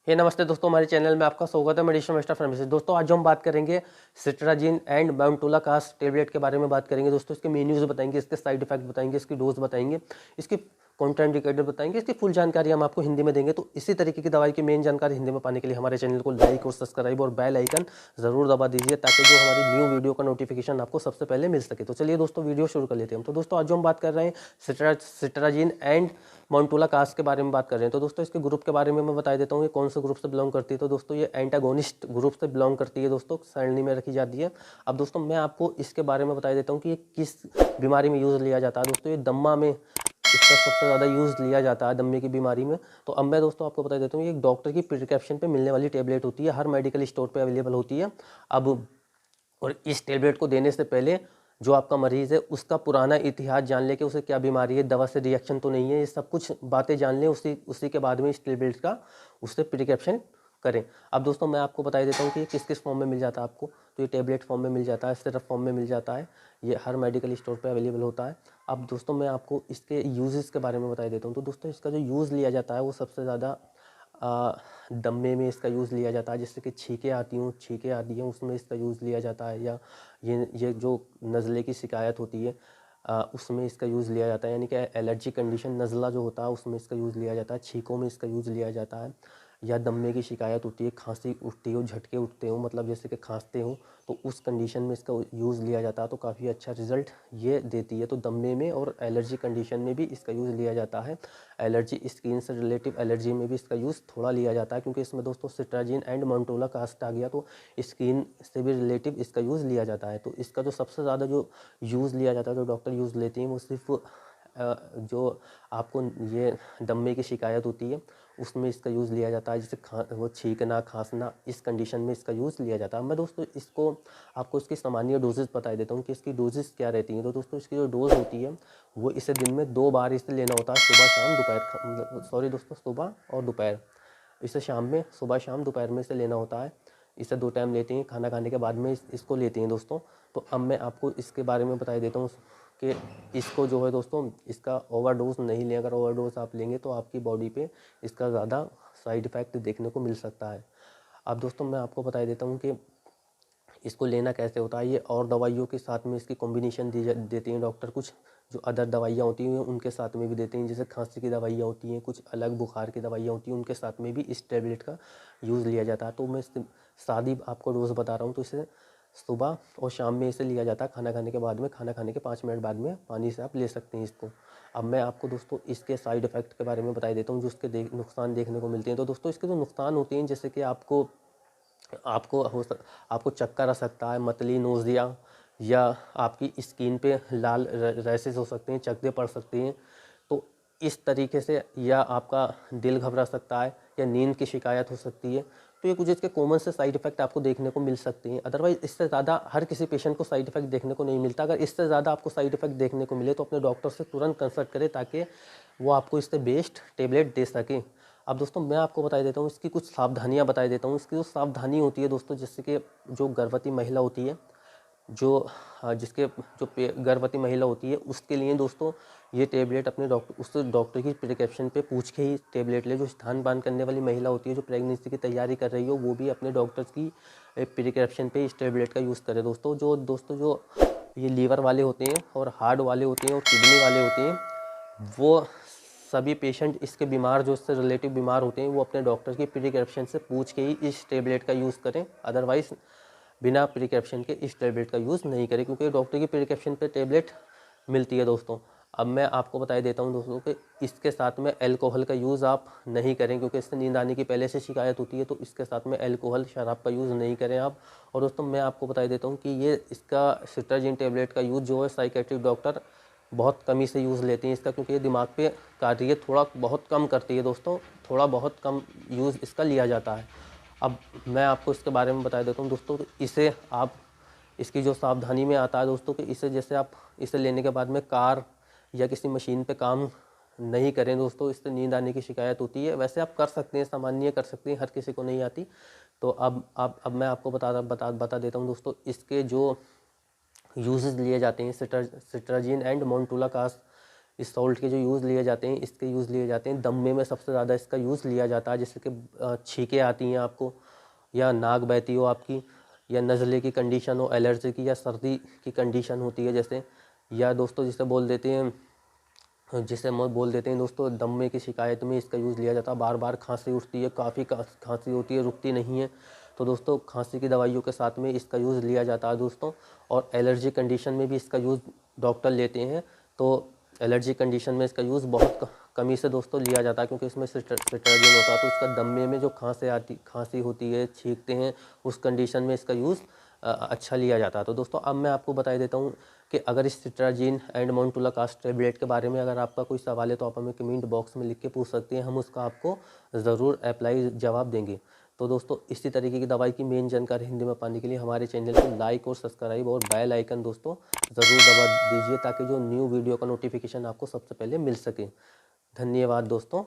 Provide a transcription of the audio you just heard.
हे नमस्ते दोस्तों, हमारे चैनल में आपका स्वागत है। Medicine master pharmacy. दोस्तों आज हम बात करेंगे सिट्राजिन एंड बेंटोलाकास्ट टेबलेट के बारे में बात करेंगे। दोस्तों इसके मेन्यूज बताएंगे, इसके साइड इफेक्ट बताएंगे, इसकी डोज बताएंगे, इसकी कॉन्ट्राइंडिकेटर बताएंगे, इसकी फुल जानकारी हम आपको हिंदी में देंगे। तो इसी तरीके की दवाई की मेन जानकारी हिंदी में पाने के लिए हमारे चैनल को लाइक और सब्सक्राइब और बेल आइकन जरूर दबा दीजिए, ताकि जो हमारी न्यू वीडियो का नोटिफिकेशन आपको सबसे पहले मिल सके। तो चलिए दोस्तों वीडियो शुरू कर लेते हैं। तो दोस्तों आज जो हम बात कर रहे हैं सिट्राजिन एंड बेंटोलाकास्ट के बारे में बात कर रहे हैं। तो दोस्तों इसके ग्रुप के बारे में मैं बता देता हूँ, ये कौन से ग्रुप से बिलोंग करती है। तो दोस्तों ये एंटागोनिस्ट ग्रुप से बिलोंग करती है, दोस्तों श्रेणी में रखी जाती है। अब दोस्तों मैं आपको इसके बारे में बता देता हूँ कि ये किस बीमारी में यूज़ लिया जाता है। दोस्तों ये दम्मा में इसका सबसे ज़्यादा यूज़ लिया जाता है, दम्मे की बीमारी में। तो अब मैं दोस्तों आपको बता देता हूँ, ये एक डॉक्टर की प्रिस्क्रिप्शन पे मिलने वाली टेबलेट होती है, हर मेडिकल स्टोर पे अवेलेबल होती है। अब और इस टेबलेट को देने से पहले जो आपका मरीज़ है उसका पुराना इतिहास जान ले कि उसे क्या बीमारी है, दवा से रिएक्शन तो नहीं है, ये सब कुछ बातें जान लें। उसी के बाद में इस टेबलेट का उससे प्रिस्क्रिप्शन करें। अब दोस्तों मैं आपको बता देता हूँ कि किस किस फॉर्म में मिल जाता है आपको। तो ये टेबलेट फॉर्म में मिल जाता है, सिरप फॉर्म में मिल जाता है, ये हर मेडिकल स्टोर पे अवेलेबल होता है। अब दोस्तों मैं आपको इसके यूजेस के बारे में बता देता हूँ। तो दोस्तों इसका जो यूज़ लिया जाता है वो सबसे ज़्यादा दम्मे में इसका यूज़ लिया जाता है। जैसे कि छींकें आती हैं उसमें इसका यूज़ लिया जाता है, या ये जो नज़ले की शिकायत होती है उसमें इसका यूज़ लिया जाता है। यानी कि एलर्जी कंडीशन नज़ला जो होता है उसमें इसका यूज़ लिया जाता है। छींकों में इसका यूज़ लिया जाता है, या दम्मे की शिकायत होती है, खांसी उठती हो, झटके उठते हो, मतलब जैसे कि खांसते हो, तो उस कंडीशन में इसका यूज़ लिया जाता है। तो काफ़ी अच्छा रिजल्ट ये देती है। तो दम्मे में और एलर्जी कंडीशन में भी इसका यूज़ लिया जाता है। एलर्जी, स्किन से रिलेटिव एलर्जी में भी इसका यूज़ थोड़ा लिया जाता है, क्योंकि इसमें दोस्तों सिट्राजिन एंड बेंटोलाकास्ट आ गया, तो स्किन से भी रिलेटिव इसका यूज़ लिया जाता है। तो इसका जो सबसे ज़्यादा जो यूज़ लिया जाता है, जो डॉक्टर यूज़ लेते हैं, वो सिर्फ जो आपको ये दम्मे की शिकायत होती है उसमें इसका यूज़ लिया जाता है। जैसे वो छींकना, खांसना, इस कंडीशन में इसका यूज़ लिया जाता है। मैं दोस्तों इसको आपको इसकी सामान्य डोजेस बता देता हूँ कि इसकी डोजेस क्या रहती हैं। तो दोस्तों इसकी जो डोज होती है वो इसे दिन में 2 बार इसे लेना होता है, सुबह शाम दोपहर, सॉरी दोस्तों, सुबह और दोपहर। इसे शाम में, सुबह शाम दोपहर में इसे लेना होता है। इसे 2 टाइम लेते हैं, खाना खाने के बाद में इसको लेते हैं दोस्तों। तो अब मैं आपको इसके बारे में बता देता हूँ कि इसको जो है दोस्तों, इसका ओवरडोज नहीं लें। अगर ओवरडोज आप लेंगे तो आपकी बॉडी पे इसका ज़्यादा साइड इफ़ेक्ट देखने को मिल सकता है। अब दोस्तों मैं आपको बता देता हूँ कि इसको लेना कैसे होता है। ये और दवाइयों के साथ में इसकी कॉम्बिनेशन देते हैं डॉक्टर। कुछ जो अदर दवाइयाँ होती हैं उनके साथ में भी देते हैं, जैसे खांसी की दवाइयाँ होती हैं, कुछ अलग बुखार की दवाइयाँ होती हैं, उनके साथ में भी इस टेबलेट का यूज़ लिया जाता है। तो मैं इसकी सादी आपको डोज बता रहा हूँ। तो इसे सुबह और शाम में इसे लिया जाता है, खाना खाने के बाद में, खाना खाने के 5 मिनट बाद में पानी से आप ले सकते हैं इसको। अब मैं आपको दोस्तों इसके साइड इफ़ेक्ट के बारे में बता देता हूँ, जो इसके नुकसान देखने को मिलते हैं। तो दोस्तों इसके जो नुकसान होते हैं, जैसे कि आपको आपको हो सक आपको चक्कर आ सकता है, मतली, नोज़िया, या आपकी स्किन पे लाल रैशेस हो सकते हैं, चकत्ते पड़ सकते हैं। तो इस तरीके से, या आपका दिल घबरा सकता है, या नींद की शिकायत हो सकती है। तो ये कुछ इसके कॉमन से साइड इफ़ेक्ट आपको देखने को मिल सकते हैं। अदरवाइज़ इससे ज़्यादा हर किसी पेशेंट को साइड इफ़ेक्ट देखने को नहीं मिलता। अगर इससे ज़्यादा आपको साइड इफ़ेक्ट देखने को मिले तो अपने डॉक्टर से तुरंत कंसल्ट करें, ताकि वो आपको इससे बेस्ट टेबलेट दे सकें। अब दोस्तों मैं आपको बता देता हूँ, इसकी कुछ सावधानियाँ बता देता हूँ। इसकी जो सावधानी होती है दोस्तों, जैसे कि जो गर्भवती महिला होती है, जो जिसके जो गर्भवती महिला होती है, उसके लिए दोस्तों ये टेबलेट अपने उस डॉक्टर की प्रिस्क्रिप्शन पे पूछ के ही टेबलेट ले। जो स्तनपान करने वाली महिला होती है, जो प्रेगनेंसी की तैयारी कर रही हो, वो भी अपने डॉक्टर की प्रिस्क्रिप्शन पे इस टेबलेट का यूज़ करे। दोस्तों जो ये लीवर वाले होते हैं, और हार्ट वाले होते हैं, और किडनी वाले होते हैं, वो सभी पेशेंट इसके बीमार, जो इससे रिलेटिव बीमार होते हैं, वो अपने डॉक्टर की प्रिस्क्रिप्शन से पूछ के ही इस टेबलेट का यूज़ करें। अदरवाइज़ बिना प्रिस्क्रिप्शन के इस टेबलेट का यूज़ नहीं करें, क्योंकि डॉक्टर की प्रिस्क्रिप्शन पे टेबलेट मिलती है दोस्तों। अब मैं आपको बता देता हूँ दोस्तों कि इसके साथ में अल्कोहल का यूज़ आप नहीं करें, क्योंकि इससे नींद आने की पहले से शिकायत होती है। तो इसके साथ में अल्कोहल, शराब का यूज़ नहीं करें आप। और दोस्तों मैं आपको बता देता हूँ कि ये इसका सिट्राजिन टेबलेट का यूज़ जो है, साइकेट्रिक डॉक्टर बहुत कमी से यूज़ लेते हैं इसका, क्योंकि ये दिमाग पे कार्य थोड़ा बहुत कम करती है दोस्तों। थोड़ा बहुत कम यूज़ इसका लिया जाता है। अब मैं आपको इसके बारे में बता देता हूँ दोस्तों कि इसे आप, इसकी जो सावधानी में आता है दोस्तों, कि इसे जैसे आप इसे लेने के बाद में कार या किसी मशीन पे काम नहीं करें दोस्तों। इससे नींद आने की शिकायत होती है। वैसे आप कर सकते हैं, सामान्य कर सकते हैं, हर किसी को नहीं आती। तो अब मैं आपको बता देता हूँ दोस्तों, इसके जो यूजेस लिए जाते हैं सिट्राजिन एंड बेंटोलाकास्ट इस सॉल्ट के जो यूज़ लिए जाते हैं, इसके यूज़ लिए जाते हैं दमे में सबसे ज़्यादा इसका यूज़ लिया जाता है, जैसे कि छींकें आती हैं आपको, या नाक बहती हो आपकी, या नज़ले की कंडीशन हो, एलर्जी की या सर्दी की कंडीशन होती है जैसे, या दोस्तों जिसे बोल देते हैं दोस्तों दमे की शिकायत में इसका यूज़ लिया जाता है। बार बार खांसी उठती है, काफ़ी खांसी होती है, रुकती नहीं है, तो दोस्तों खांसी की दवाइयों के साथ में इसका यूज़ लिया जाता है दोस्तों। और एलर्जी कंडीशन में भी इसका यूज़ डॉक्टर लेते हैं, तो एलर्जी कंडीशन में इसका यूज़ बहुत कमी से दोस्तों लिया जाता है, क्योंकि इसमें सिट्राजिन होता है, तो उसका दमे में जो खांसी होती है, छींकते हैं, उस कंडीशन में इसका यूज़ अच्छा लिया जाता है। तो दोस्तों अब मैं आपको बता देता हूँ कि अगर इस सिट्राजिन एंड माउंटुलाकास्ट टैबलेट के बारे में अगर आपका कोई सवाल है तो आप हमें कमेंट बॉक्स में लिख के पूछ सकते हैं, हम उसका आपको ज़रूर अप्लाई जवाब देंगे। तो दोस्तों इसी तरीके की दवाई की मेन जानकारी हिंदी में पाने के लिए हमारे चैनल को लाइक और सब्सक्राइब और बेल आइकन दोस्तों ज़रूर दबा दीजिए, ताकि जो न्यू वीडियो का नोटिफिकेशन आपको सबसे पहले मिल सके। धन्यवाद दोस्तों।